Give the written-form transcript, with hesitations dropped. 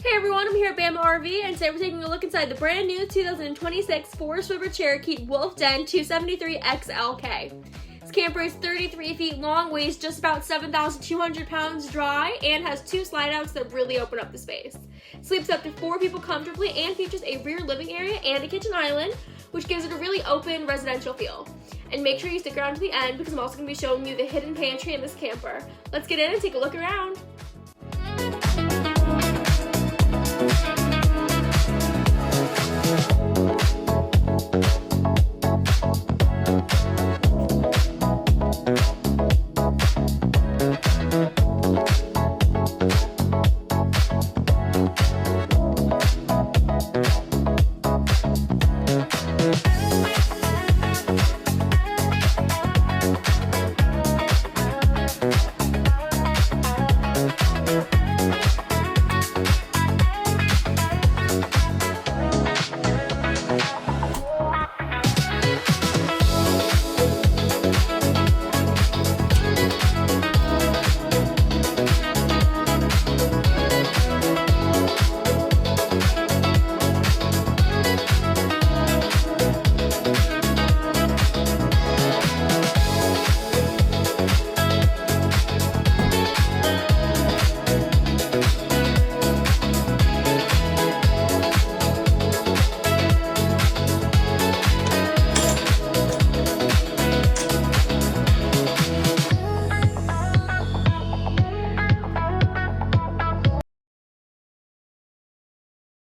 Hey everyone, I'm here at Bama RV, and today we're taking a look inside the brand new 2026 Forest River Cherokee Wolf Den 273 XLK. This camper is 33 feet long, weighs just about 7,200 pounds dry, and has two slide outs that really open up the space. Sleeps up to 4 people comfortably and features a rear living area and a kitchen island, which gives it a really open residential feel. And make sure you stick around to the end because I'm also going to be showing you the hidden pantry in this camper. Let's get in and take a look around.